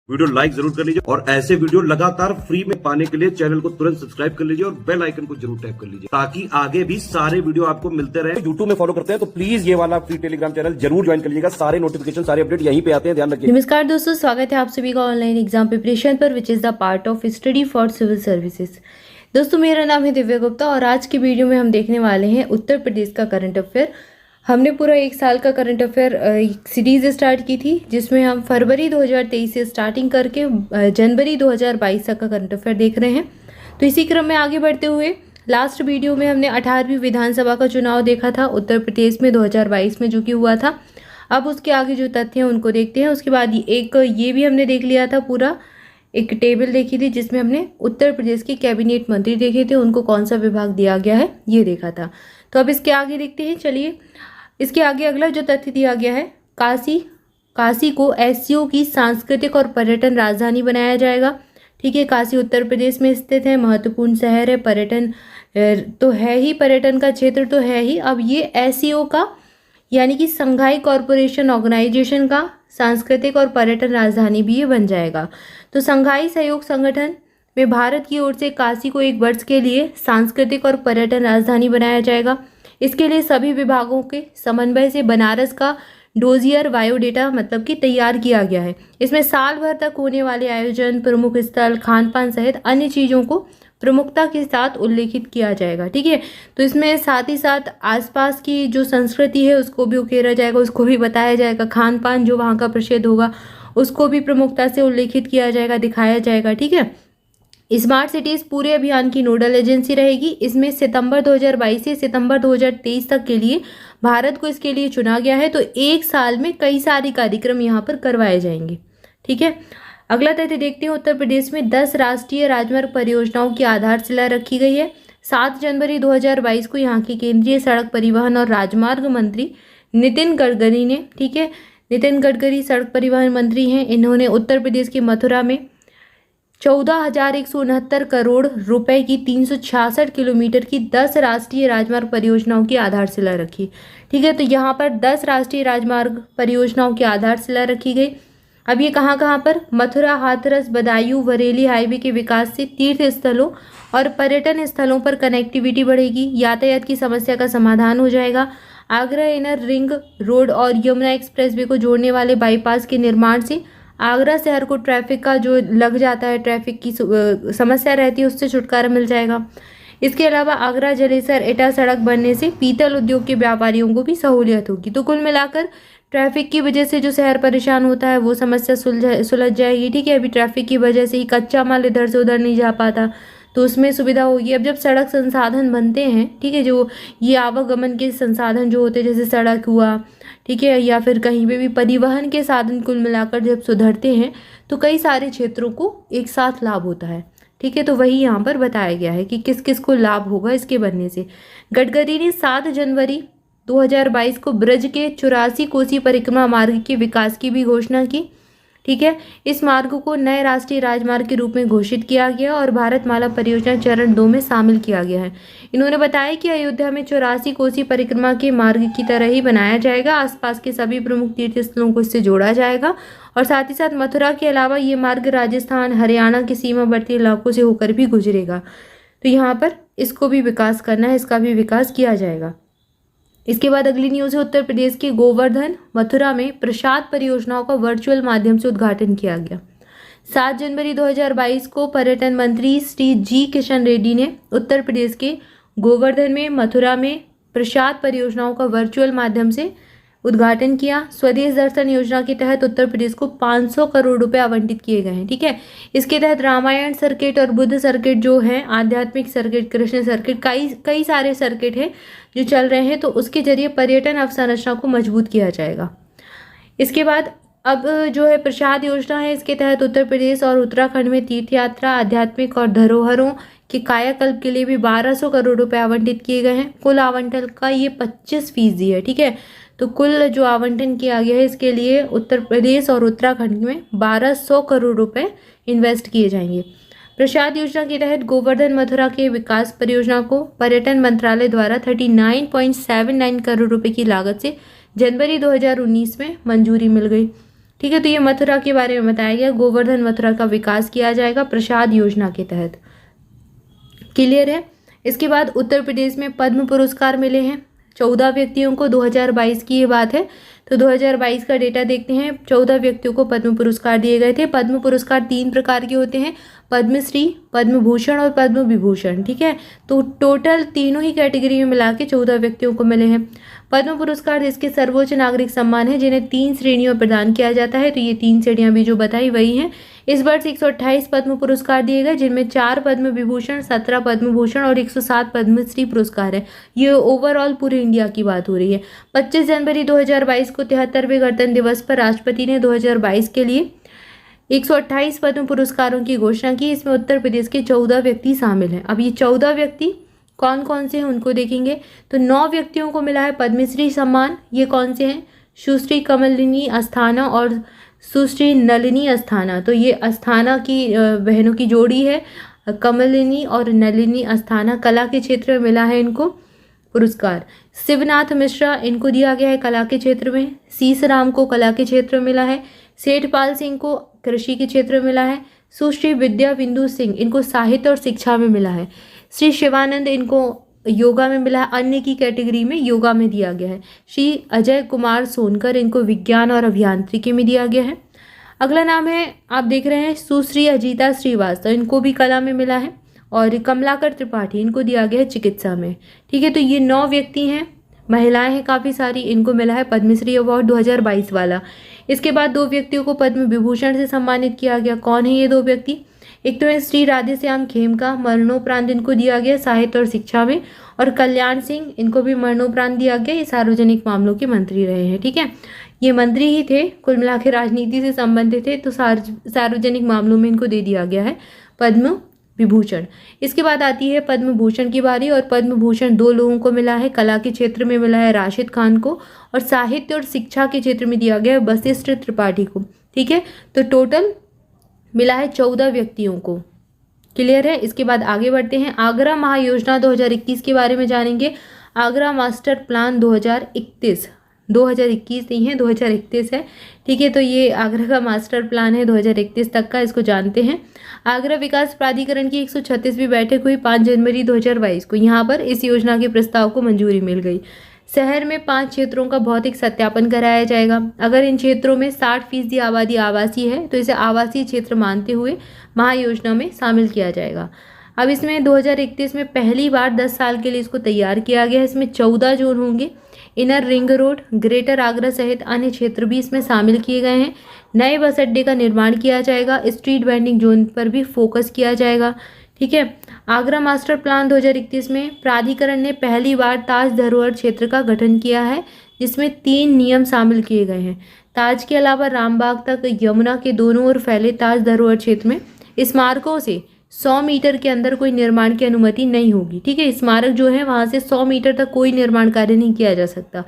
Video like जरूर कर लीजिए और ऐसे वीडियो लगातार फ्री में पाने के लिए चैनल को तुरंत सब्सक्राइब कर लीजिए और बेल आइकन को जरूर टैप कर लीजिए ताकि आगे भी सारे वीडियो आपको मिलते रहे। यूट्यूब में फॉलो करते हैं तो प्लीज ये वाला फ्री टेलीग्राम चैनल जरूर ज्वाइन कर लीजिएगा। सारे नोटिफिकेशन सारे अपडेट यहीं पे आते हैं, ध्यान रखिए। नमस्कार दोस्तों, स्वागत है आप सभी का ऑनलाइन एग्जाम प्रिपरेशन पर which is the part of study for civil services. दोस्तों मेरा नाम है दिव्या गुप्ता और आज की वीडियो में हम देखने वाले हैं उत्तर प्रदेश का करंट अफेयर। हमने पूरा एक साल का करंट अफेयर सीरीज स्टार्ट की थी जिसमें हम फरवरी 2023 से स्टार्टिंग करके जनवरी 2022 तक का करंट अफेयर देख रहे हैं। तो इसी क्रम में आगे बढ़ते हुए लास्ट वीडियो में हमने 18वीं विधानसभा का चुनाव देखा था उत्तर प्रदेश में 2022 में जो कि हुआ था। अब उसके आगे जो तथ्य हैं उनको देखते हैं। उसके बाद एक ये भी हमने देख लिया था, पूरा एक टेबल देखी थी जिसमें हमने उत्तर प्रदेश के कैबिनेट मंत्री देखे थे, उनको कौन सा विभाग दिया गया है ये देखा था। तो अब इसके आगे देखते हैं। चलिए, इसके आगे अगला जो तथ्य दिया गया है, काशी को एससीओ की सांस्कृतिक और पर्यटन राजधानी बनाया जाएगा। ठीक है, काशी उत्तर प्रदेश में स्थित है, महत्वपूर्ण शहर है, पर्यटन तो है ही, पर्यटन का क्षेत्र तो है ही। अब ये एससीओ का यानी कि संघाई कॉरपोरेशन ऑर्गेनाइजेशन का सांस्कृतिक और पर्यटन राजधानी भी ये बन जाएगा। तो संघाई सहयोग संगठन में भारत की ओर से काशी को एक वर्ष के लिए सांस्कृतिक और पर्यटन राजधानी बनाया जाएगा। इसके लिए सभी विभागों के समन्वय से बनारस का डोजियर बायोडेटा मतलब कि तैयार किया गया है। इसमें साल भर तक होने वाले आयोजन, प्रमुख स्थल, खान पान सहित अन्य चीज़ों को प्रमुखता के साथ उल्लेखित किया जाएगा। ठीक है, तो इसमें साथ ही साथ आसपास की जो संस्कृति है उसको भी उकेरा जाएगा, उसको भी बताया जाएगा। खान पान जो वहाँ का प्रसिद्ध होगा उसको भी प्रमुखता से उल्लेखित किया जाएगा, दिखाया जाएगा। ठीक है, स्मार्ट सिटीज़ पूरे अभियान की नोडल एजेंसी रहेगी। इसमें सितंबर 2022 से सितंबर 2023 तक के लिए भारत को इसके लिए चुना गया है। तो एक साल में कई सारे कार्यक्रम यहाँ पर करवाए जाएंगे। ठीक है, अगला तथ्य देखते हैं। उत्तर प्रदेश में 10 राष्ट्रीय राजमार्ग परियोजनाओं की आधारशिला रखी गई है। 7 जनवरी 2022 को यहाँ के केंद्रीय सड़क परिवहन और राजमार्ग मंत्री नितिन गडकरी ने, ठीक है, नितिन गडकरी सड़क परिवहन मंत्री हैं, इन्होंने उत्तर प्रदेश के मथुरा में 14,169 करोड़ रुपए की 366 किलोमीटर की 10 राष्ट्रीय राजमार्ग परियोजनाओं की आधारशिला रखी। ठीक है, तो यहाँ पर 10 राष्ट्रीय राजमार्ग परियोजनाओं की आधारशिला रखी गई। अब ये कहाँ पर, मथुरा, हाथरस, बदायूं, बरेली हाईवे के विकास से तीर्थ स्थलों और पर्यटन स्थलों पर कनेक्टिविटी बढ़ेगी, यातायात की समस्या का समाधान हो जाएगा। आगरा इनर रिंग रोड और यमुना एक्सप्रेसवे को जोड़ने वाले बाईपास के निर्माण से आगरा शहर को ट्रैफिक का जो लग जाता है, ट्रैफिक की समस्या रहती है, उससे छुटकारा मिल जाएगा। इसके अलावा आगरा जलेसर एटा सड़क बनने से पीतल उद्योग के व्यापारियों को भी सहूलियत होगी। तो कुल मिलाकर ट्रैफिक की वजह से जो शहर परेशान होता है वो समस्या सुलझ जाएगी। ठीक है, अभी ट्रैफिक की वजह से ही कच्चा माल इधर से उधर नहीं जा पाता, तो उसमें सुविधा होगी। अब जब सड़क संसाधन बनते हैं, ठीक है, जो ये आवागमन के संसाधन जो होते हैं जैसे सड़क हुआ, ठीक है, या फिर कहीं पे भी परिवहन के साधन कुल मिलाकर जब सुधरते हैं तो कई सारे क्षेत्रों को एक साथ लाभ होता है। ठीक है, तो वही यहाँ पर बताया गया है कि किस किस को लाभ होगा इसके बनने से। गडकरी ने 7 जनवरी 2022 को ब्रज के 84 कोसी परिक्रमा मार्ग के विकास की भी घोषणा की। ठीक है, इस मार्ग को नए राष्ट्रीय राजमार्ग के रूप में घोषित किया गया और भारतमाला परियोजना चरण 2 में शामिल किया गया है। इन्होंने बताया कि अयोध्या में 84 कोसी परिक्रमा के मार्ग की तरह ही बनाया जाएगा। आसपास के सभी प्रमुख तीर्थ स्थलों को इससे जोड़ा जाएगा और साथ ही साथ मथुरा के अलावा ये मार्ग राजस्थान, हरियाणा के सीमावर्ती इलाकों से होकर भी गुजरेगा। तो यहाँ पर इसको भी विकास करना है, इसका भी विकास किया जाएगा। इसके बाद अगली न्यूज़ है, उत्तर प्रदेश के गोवर्धन मथुरा में प्रसाद परियोजनाओं का वर्चुअल माध्यम से उद्घाटन किया गया। 7 जनवरी 2022 को पर्यटन मंत्री श्री जी किशन रेड्डी ने उत्तर प्रदेश के गोवर्धन में मथुरा में प्रसाद परियोजनाओं का वर्चुअल माध्यम से उद्घाटन किया। स्वदेश दर्शन योजना के तहत उत्तर प्रदेश को 500 करोड़ रुपए आवंटित किए गए हैं। ठीक है, इसके तहत रामायण सर्किट और बुद्ध सर्किट जो है, आध्यात्मिक सर्किट, कृष्ण सर्किट, कई सारे सर्किट हैं जो चल रहे हैं, तो उसके जरिए पर्यटन अवसंरचना को मजबूत किया जाएगा। इसके बाद अब जो है प्रसाद योजना है, इसके तहत उत्तर प्रदेश और उत्तराखंड में तीर्थ यात्रा, आध्यात्मिक और धरोहरों के कायाकल्प के लिए भी 1200 करोड़ रुपए आवंटित किए गए हैं। कुल आवंटन का ये 25% है। ठीक है, तो कुल जो आवंटन किया गया है इसके लिए उत्तर प्रदेश और उत्तराखंड में 1200 करोड़ रुपए इन्वेस्ट किए जाएंगे। प्रसाद योजना के तहत गोवर्धन मथुरा के विकास परियोजना को पर्यटन मंत्रालय द्वारा 39.79 करोड़ रुपए की लागत से जनवरी 2019 में मंजूरी मिल गई। ठीक है, तो ये मथुरा के बारे में बताया गया। गोवर्धन मथुरा का विकास किया जाएगा प्रसाद योजना के तहत। क्लियर है। इसके बाद उत्तर प्रदेश में पद्म पुरस्कार मिले हैं 14 व्यक्तियों को। 2022 की ये बात है, तो 2022 का डेटा देखते हैं। 14 व्यक्तियों को पद्म पुरस्कार दिए गए थे। पद्म पुरस्कार 3 प्रकार के होते हैं, पद्मश्री, पद्म भूषण और पद्म विभूषण। ठीक है, तो टोटल तीनों ही कैटेगरी में मिला के 14 व्यक्तियों को मिले हैं। पद्म पुरस्कार देश के सर्वोच्च नागरिक सम्मान है जिन्हें 3 श्रेणियों में प्रदान किया जाता है। तो ये 3 श्रेणियां भी जो बताई वही हैं। इस वर्ष 128 पद्म पुरस्कार दिए गए, जिनमें 4 पद्म विभूषण, 17 पद्म भूषण और 107 पद्मश्री पुरस्कार है। ये ओवरऑल पूरे इंडिया की बात हो रही है। 25 जनवरी 2022 को 73वें गणतंत्र दिवस पर राष्ट्रपति ने 2022 के लिए 128 पद्म पुरस्कारों की घोषणा की। इसमें उत्तर प्रदेश के 14 व्यक्ति शामिल हैं। अब ये 14 व्यक्ति कौन कौन से हैं उनको देखेंगे। तो 9 व्यक्तियों को मिला है पद्मश्री सम्मान। ये कौन से हैं? सुश्री कमलिनी अस्थाना और सुश्री नलिनी अस्थाना। तो ये अस्थाना की बहनों की जोड़ी है, कमलिनी और नलिनी अस्थाना। कला के क्षेत्र में मिला है इनको पुरस्कार। शिवनाथ मिश्रा, इनको दिया गया है कला के क्षेत्र में। सीसराम को कला के क्षेत्र में मिला है। सेठपाल सिंह को कृषि के क्षेत्र में मिला है। सुश्री विद्या बिंदु सिंह, इनको साहित्य और शिक्षा में मिला है। श्री शिवानंद, इनको योगा में मिला है। अन्य की कैटेगरी में योगा में दिया गया है। श्री अजय कुमार सोनकर, इनको विज्ञान और अभियांत्रिकी में दिया गया है। अगला नाम है, आप देख रहे हैं, सुश्री अजीता श्रीवास्तव, इनको भी कला में मिला है। और कमलाकर त्रिपाठी, इनको दिया गया है चिकित्सा में। ठीक है, तो ये 9 व्यक्ति हैं, महिलाएं हैं काफ़ी सारी, इनको मिला है पद्मश्री अवार्ड 2022 वाला। इसके बाद 2 व्यक्तियों को पद्म विभूषण से सम्मानित किया गया। कौन है ये 2 व्यक्ति? एक तो है श्री राधेश्याम खेमका, मरणोपरांत इनको दिया गया साहित्य और शिक्षा में। और कल्याण सिंह, इनको भी मरणोपरांत दिया गया। ये सार्वजनिक मामलों के मंत्री रहे हैं। ठीक है, ये मंत्री ही थे, कुल मिला के राजनीति से संबंधित थे, तो सार्वजनिक मामलों में इनको दे दिया गया है पद्म विभूषण। इसके बाद आती है पद्म भूषण की बारी। और पद्म भूषण 2 लोगों को मिला है। कला के क्षेत्र में मिला है राशिद खान को, और साहित्य और शिक्षा के क्षेत्र में दिया गया है वशिष्ठ त्रिपाठी को। ठीक है, तो टोटल मिला है 14 व्यक्तियों को। क्लियर है। इसके बाद आगे बढ़ते हैं। आगरा महायोजना 2021 के बारे में जानेंगे। आगरा मास्टर प्लान 2021 नहीं है, 2031 है। ठीक है, तो ये आगरा का मास्टर प्लान है 2031 तक का, इसको जानते हैं। आगरा विकास प्राधिकरण की 136वीं बैठक हुई 5 जनवरी 2022 को। यहाँ पर इस योजना के प्रस्ताव को मंजूरी मिल गई। शहर में 5 क्षेत्रों का भौतिक सत्यापन कराया जाएगा। अगर इन क्षेत्रों में 60% आबादी आवासीय है तो इसे आवासीय क्षेत्र मानते हुए महायोजना में शामिल किया जाएगा। अब इसमें 2031 में पहली बार 10 साल के लिए इसको तैयार किया गया है। इसमें 14 जोन होंगे। Inner ring road, greater Agra सहित अन्य क्षेत्र भी इसमें शामिल किए गए हैं। नए बस अड्डे का निर्माण किया जाएगा। स्ट्रीट वेंडिंग जोन पर भी फोकस किया जाएगा। ठीक है, आगरा मास्टर प्लान 2031 में प्राधिकरण ने पहली बार ताज धरोहर क्षेत्र का गठन किया है, जिसमें 3 नियम शामिल किए गए हैं। ताज के अलावा रामबाग तक यमुना के दोनों ओर फैले ताज धरोहर क्षेत्र में स्मारकों से 100 मीटर के अंदर कोई निर्माण की अनुमति नहीं होगी। ठीक है, स्मारक जो है वहाँ से 100 मीटर तक कोई निर्माण कार्य नहीं किया जा सकता।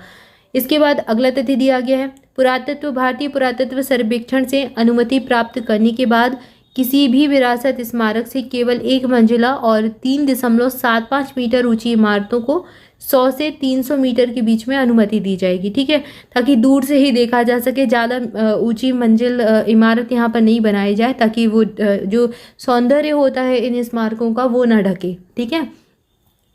इसके बाद अगला तथ्य दिया गया है, पुरातत्व भारतीय पुरातत्व सर्वेक्षण से अनुमति प्राप्त करने के बाद किसी भी विरासत स्मारक से केवल 1 मंजिला और 3.75 मीटर ऊंची इमारतों को 100 से 300 मीटर के बीच में अनुमति दी जाएगी। ठीक है, ताकि दूर से ही देखा जा सके, ज़्यादा ऊंची मंजिल इमारत यहाँ पर नहीं बनाई जाए, ताकि वो जो सौंदर्य होता है इन स्मारकों का वो ना ढके। ठीक है,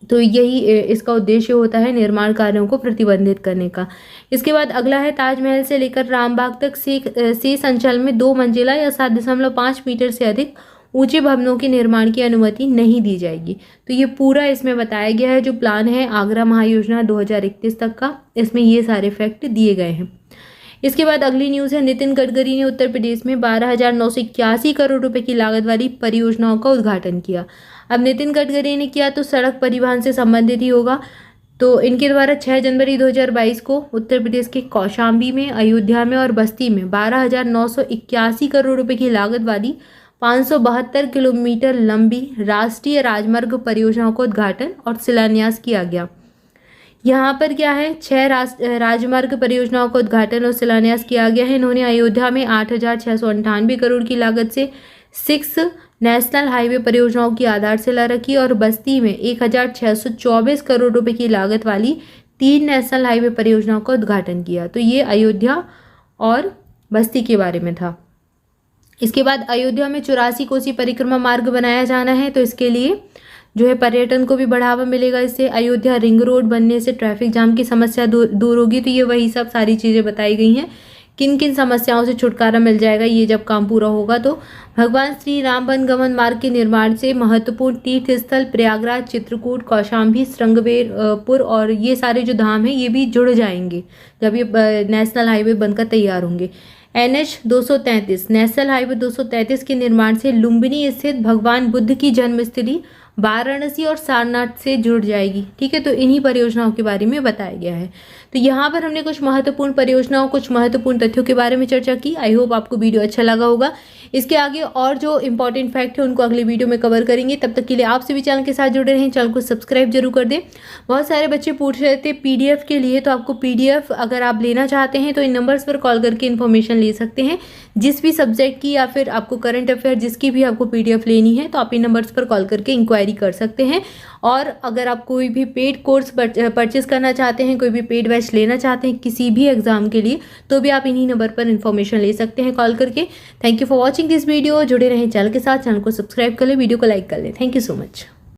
तो यही इसका उद्देश्य होता है निर्माण कार्यों को प्रतिबंधित करने का। इसके बाद अगला है, ताजमहल से लेकर रामबाग तक शेष अंचल में 2 मंजिला या 7.5 मीटर से अधिक ऊंचे भवनों के निर्माण की अनुमति नहीं दी जाएगी। तो ये पूरा इसमें बताया गया है जो प्लान है आगरा महायोजना 2031 तक का, इसमें ये सारे फैक्ट दिए गए हैं। इसके बाद अगली न्यूज़ है, नितिन गडकरी ने उत्तर प्रदेश में 12,981 करोड़ रुपए की लागत वाली परियोजनाओं का उद्घाटन किया। अब नितिन गडकरी ने किया तो सड़क परिवहन से संबंधित ही होगा। तो इनके द्वारा 6 जनवरी 2022 को उत्तर प्रदेश के कौशाम्बी में, अयोध्या में और बस्ती में 12,981 करोड़ रुपए की लागत वाली 572 किलोमीटर लंबी राष्ट्रीय राजमार्ग परियोजनाओं का उद्घाटन और शिलान्यास किया गया। यहाँ पर क्या है, 6 राजमार्ग परियोजनाओं का उद्घाटन और शिलान्यास किया गया है। इन्होंने अयोध्या में 8,698 करोड़ की लागत से 6 नेशनल हाईवे परियोजनाओं की आधारशिला रखी और बस्ती में 1,624 करोड़ रुपए की लागत वाली 3 नेशनल हाईवे परियोजनाओं का उद्घाटन किया। तो ये अयोध्या और बस्ती के बारे में था। इसके बाद अयोध्या में 84 कोसी परिक्रमा मार्ग बनाया जाना है, तो इसके लिए जो है पर्यटन को भी बढ़ावा मिलेगा। इससे अयोध्या रिंग रोड बनने से ट्रैफिक जाम की समस्या दूर होगी। तो ये वही सब सारी चीज़ें बताई गई हैं, किन किन समस्याओं से छुटकारा मिल जाएगा ये जब काम पूरा होगा। तो भगवान श्री राम वनगमन मार्ग के निर्माण से महत्वपूर्ण तीर्थ स्थल प्रयागराज, चित्रकूट, कौशाम्बी, श्रृंगवेरपुर और ये सारे जो धाम हैं ये भी जुड़ जाएंगे जब ये नेशनल हाईवे बनकर तैयार होंगे। NH 233 नेशनल हाईवे 233 के निर्माण से लुम्बिनी स्थित भगवान बुद्ध की जन्मस्थली वाराणसी और सारनाथ से जुड़ जाएगी। ठीक है, तो इन्हीं परियोजनाओं के बारे में बताया गया है। तो यहाँ पर हमने कुछ महत्वपूर्ण परियोजनाओं, कुछ महत्वपूर्ण तथ्यों के बारे में चर्चा की। आई होप आपको वीडियो अच्छा लगा होगा। इसके आगे और जो इंपॉर्टेंट फैक्ट है उनको अगले वीडियो में कवर करेंगे। तब तक के लिए आप सभी चैनल के साथ जुड़े रहें, चैनल को सब्सक्राइब जरूर कर दें। बहुत सारे बच्चे पूछ रहे थे PDF के लिए, तो आपको PDF अगर आप लेना चाहते हैं तो इन नंबर्स पर कॉल करके इन्फॉर्मेशन ले सकते हैं। जिस भी सब्जेक्ट की या फिर आपको करंट अफेयर जिसकी भी आपको PDF लेनी है तो आप इन नंबर्स पर कॉल करके इंक्वायरी कर सकते हैं। और अगर आप कोई भी पेड कोर्स परचेस करना चाहते हैं, कोई भी पेड बैच लेना चाहते हैं किसी भी एग्जाम के लिए, तो भी आप इन्हीं नंबर पर इन्फॉर्मेशन ले सकते हैं कॉल करके। Thank you for watching this video. जुड़े रहें चैनल के साथ, चैनल को सब्सक्राइब कर लें, वीडियो को लाइक कर लें। Thank you so much.